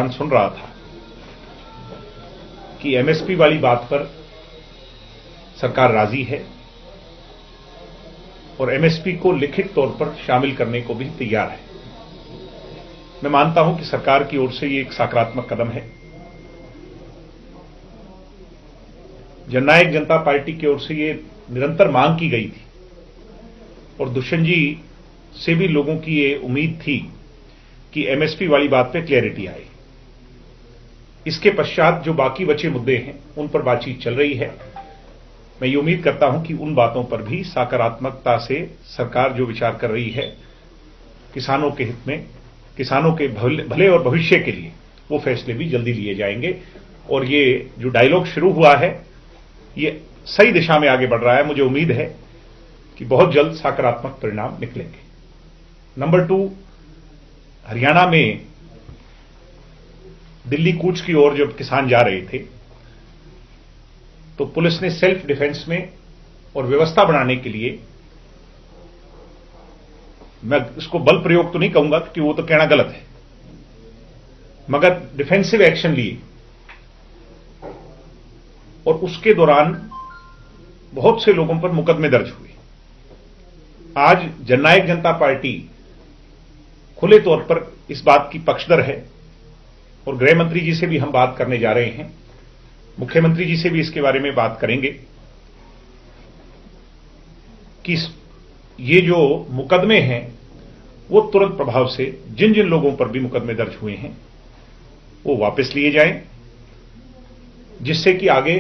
दौरान सुन रहा था कि एमएसपी वाली बात पर सरकार राजी है और एमएसपी को लिखित तौर पर शामिल करने को भी तैयार है। मैं मानता हूं कि सरकार की ओर से ये एक सकारात्मक कदम है। जननायक जनता पार्टी की ओर से ये निरंतर मांग की गई थी और दुष्यंत जी से भी लोगों की ये उम्मीद थी कि एमएसपी वाली बात पे क्लैरिटी आए। इसके पश्चात जो बाकी बचे मुद्दे हैं उन पर बातचीत चल रही है। मैं ये उम्मीद करता हूं कि उन बातों पर भी सकारात्मकता से सरकार जो विचार कर रही है किसानों के हित में, किसानों के भले और भविष्य के लिए, वो फैसले भी जल्दी लिए जाएंगे। और ये जो डायलॉग शुरू हुआ है ये सही दिशा में आगे बढ़ रहा है। मुझे उम्मीद है कि बहुत जल्द सकारात्मक परिणाम निकलेंगे। नंबर 2, हरियाणा में दिल्ली कूच की ओर जब किसान जा रहे थे तो पुलिस ने सेल्फ डिफेंस में और व्यवस्था बनाने के लिए, मैं इसको बल प्रयोग तो नहीं कहूंगा क्योंकि वो तो कहना गलत है, मगर डिफेंसिव एक्शन लिए और उसके दौरान बहुत से लोगों पर मुकदमे दर्ज हुए। आज जननायक जनता पार्टी खुले तौर पर इस बात की पक्षधर है और गृह मंत्री जी से भी हम बात करने जा रहे हैं, मुख्यमंत्री जी से भी इसके बारे में बात करेंगे कि ये जो मुकदमे हैं वो तुरंत प्रभाव से जिन जिन लोगों पर भी मुकदमे दर्ज हुए हैं वो वापस लिए जाएं, जिससे कि आगे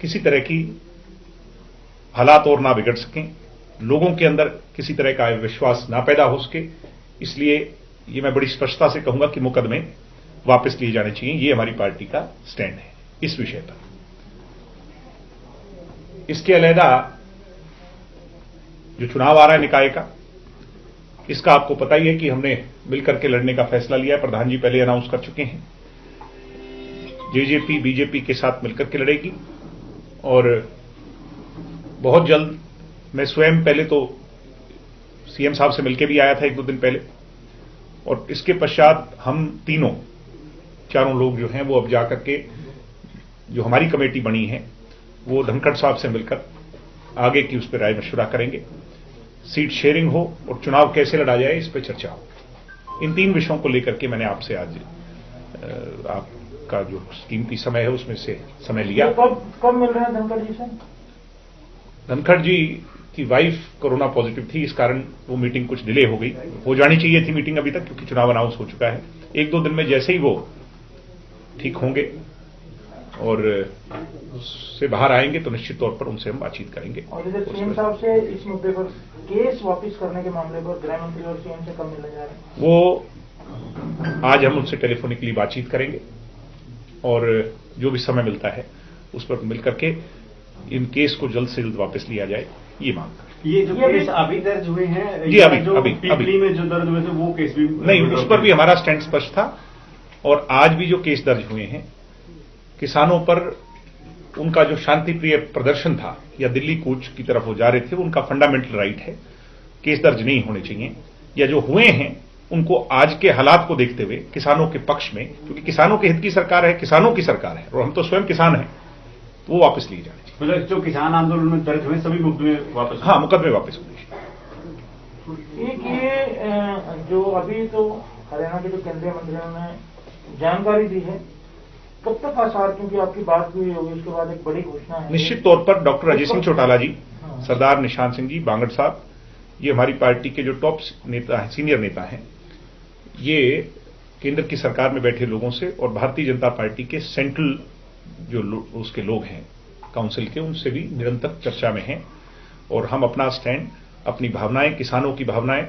किसी तरह की हालात और ना बिगड़ सकें, लोगों के अंदर किसी तरह का विश्वास ना पैदा हो सके। इसलिए ये मैं बड़ी स्पष्टता से कहूंगा कि मुकदमे वापस लिए जाने चाहिए। ये हमारी पार्टी का स्टैंड है इस विषय पर। इसके अलहदा जो चुनाव आ रहा है निकाय का, इसका आपको पता ही है कि हमने मिलकर के लड़ने का फैसला लिया है। प्रधान जी पहले अनाउंस कर चुके हैं। जेजेपी बीजेपी के साथ मिलकर के लड़ेगी और बहुत जल्द मैं स्वयं पहले तो सीएम साहब से मिलकर भी आया था 1-2 दिन पहले, और इसके पश्चात हम चारों लोग जो हैं वो अब जाकर के जो हमारी कमेटी बनी है वो धनखड़ साहब से मिलकर आगे की उस पर राय मशवरा करेंगे। सीट शेयरिंग हो और चुनाव कैसे लड़ा जाए इस पर चर्चा हो। इन 3 विषयों को लेकर के मैंने आपसे आज आपका जो कीमती समय है उसमें से समय लिया। कब मिल रहे हैं धनखड़ जी से? धनखड़ जी की वाइफ कोरोना पॉजिटिव थी, इस कारण वो मीटिंग कुछ डिले हो गई। हो जानी चाहिए थी मीटिंग अभी तक, क्योंकि चुनाव अनाउंस हो चुका है। 1-2 दिन में जैसे ही वो ठीक होंगे और उससे बाहर आएंगे तो निश्चित तौर पर उनसे हम बातचीत करेंगे। और इधर सीएम साहब से इस मुद्दे पर केस वापस करने के मामले पर गृह मंत्री और सीएम से कब मिलने जा रहे हैं? वो आज हम उनसे टेलीफोनिकली बातचीत करेंगे और जो भी समय मिलता है उस पर मिलकर के इन केस को जल्द से जल्द वापस लिया जाए, ये मांग कर। ये जो केस अभी दर्ज हुए हैं, जी अभी पिपली में जो दर्ज हुए थे वो केस भी नहीं, उस पर भी हमारा स्टैंड स्पष्ट था। और आज भी जो केस दर्ज हुए हैं किसानों पर, उनका जो शांति प्रिय प्रदर्शन था या दिल्ली कूच की तरफ वो जा रहे थे, उनका फंडामेंटल राइट है, केस दर्ज नहीं होने चाहिए। या जो हुए हैं उनको आज के हालात को देखते हुए किसानों के पक्ष में, क्योंकि किसानों के हित की सरकार है, किसानों की सरकार है और हम तो स्वयं किसान हैं, तो वो वापस लिए जाने चाहिए। मतलब जो किसान आंदोलन में दर्ज हुए सभी मुकदमे वापस? हाँ, मुकदमे वापस होने चाहिए। एक ये जो अभी तो हरियाणा के जो केंद्रीय मंत्रियों ने जानकारी दी है, कब तक आसार, क्योंकि आपकी बात हुई होगी उसके बाद एक बड़ी घोषणा है। निश्चित तौर पर डॉक्टर अजय सिंह चौटाला जी, सरदार निशांत सिंह जी बांगड़ साहब, ये हमारी पार्टी के जो टॉप नेता हैं, सीनियर नेता हैं, ये केंद्र की सरकार में बैठे लोगों से और भारतीय जनता पार्टी के सेंट्रल जो उसके लोग हैं काउंसिल के, उनसे भी निरंतर चर्चा में हैं। और हम अपना स्टैंड, अपनी भावनाएं, किसानों की भावनाएं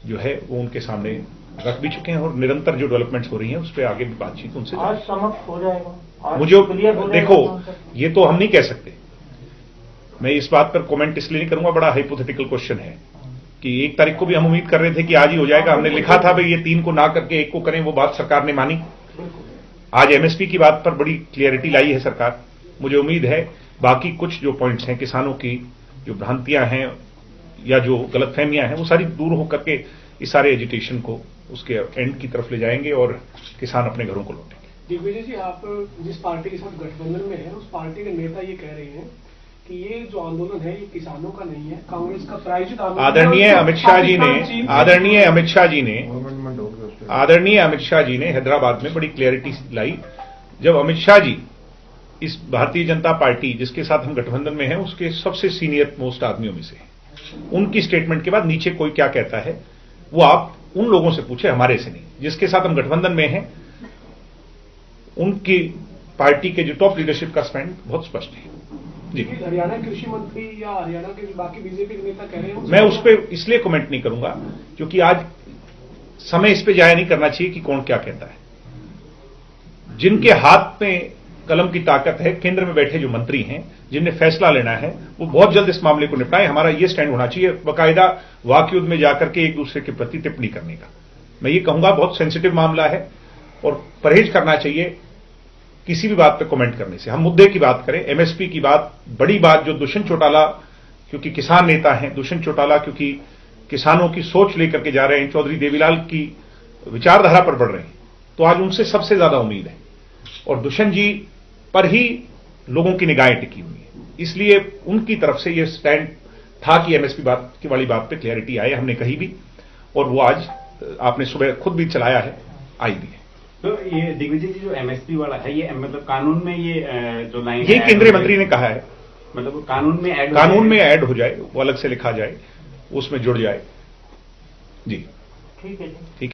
जो है वो उनके सामने रख भी चुके हैं और निरंतर जो डेवलपमेंट्स हो रही हैं उस पर आगे भी बातचीत उनसे आज समाप्त हो जाएगा। मुझे देखो, ये तो हम नहीं कह सकते। मैं इस बात पर कमेंट इसलिए नहीं करूंगा, बड़ा हाइपोथेटिकल क्वेश्चन है कि 1 तारीख को भी हम उम्मीद कर रहे थे कि आज ही हो जाएगा। हमने लिखा था भाई ये 3 को ना करके 1 को करें, वो बात सरकार ने मानी। आज एमएसपी की बात पर बड़ी क्लियरिटी लाई है सरकार। मुझे उम्मीद है बाकी कुछ जो पॉइंट्स हैं, किसानों की जो भ्रांतियां हैं या जो गलतफहमियां हैं, वो सारी दूर होकर के इस सारे एजिटेशन को उसके एंड की तरफ ले जाएंगे और किसान अपने घरों को लौटेंगे। दिग्विजय जी, आप जिस पार्टी के साथ गठबंधन में है उस पार्टी के नेता ये कह रहे हैं कि ये जो आंदोलन है ये किसानों का नहीं है, कांग्रेस का प्रायोजित आंदोलन। आदरणीय अमित शाह जी ने हैदराबाद में बड़ी क्लैरिटी लाई। जब अमित शाह जी इस भारतीय जनता पार्टी जिसके साथ हम गठबंधन में हैं उसके सबसे सीनियर मोस्ट आदमियों में से हैं, उनकी स्टेटमेंट के बाद नीचे कोई क्या कहता है वो आप उन लोगों से पूछे, हमारे से नहीं। जिसके साथ हम गठबंधन में हैं उनकी पार्टी के जो टॉप लीडरशिप का स्टैंड बहुत स्पष्ट है। जी, हरियाणा कृषि मंत्री या हरियाणा के जो बाकी बीजेपी के नेता कह रहे हैं, मैं उस पर इसलिए कमेंट नहीं करूंगा क्योंकि आज समय इस पे जाया नहीं करना चाहिए कि कौन क्या कहता है। जिनके हाथ में कलम की ताकत है, केंद्र में बैठे जो मंत्री हैं जिन्हें फैसला लेना है, वो बहुत जल्द इस मामले को निपटाएं। हमारा ये स्टैंड होना चाहिए बाकायदा वाक युद्ध में जाकर के एक दूसरे के प्रति टिप्पणी करने का। मैं ये कहूंगा बहुत सेंसिटिव मामला है और परहेज करना चाहिए किसी भी बात पे कमेंट करने से। हम मुद्दे की बात करें, एमएसपी की बात, बड़ी बात जो दुष्यंत चौटाला क्योंकि किसान नेता हैं, दुष्यंत चौटाला क्योंकि किसानों की सोच लेकर के जा रहे हैं, चौधरी देवीलाल की विचारधारा पर बढ़ रहे हैं, तो आज उनसे सबसे ज्यादा उम्मीद है और दुष्यंत जी पर ही लोगों की निगाहें टिकी हुई है। इसलिए उनकी तरफ से यह स्टैंड था कि एमएसपी बात की वाली बात पे क्लैरिटी आए, हमने कही भी और वो आज आपने सुबह खुद भी चलाया है, आई भी है। तो ये दिग्विजय जी जो एमएसपी वाला है ये मतलब कानून में ये जो लाइन ये केंद्रीय मंत्री ने कहा है, मतलब कानून में ऐड हो जाए, वो अलग से लिखा जाए, उसमें जुड़ जाए। जी ठीक है जी। ठीक।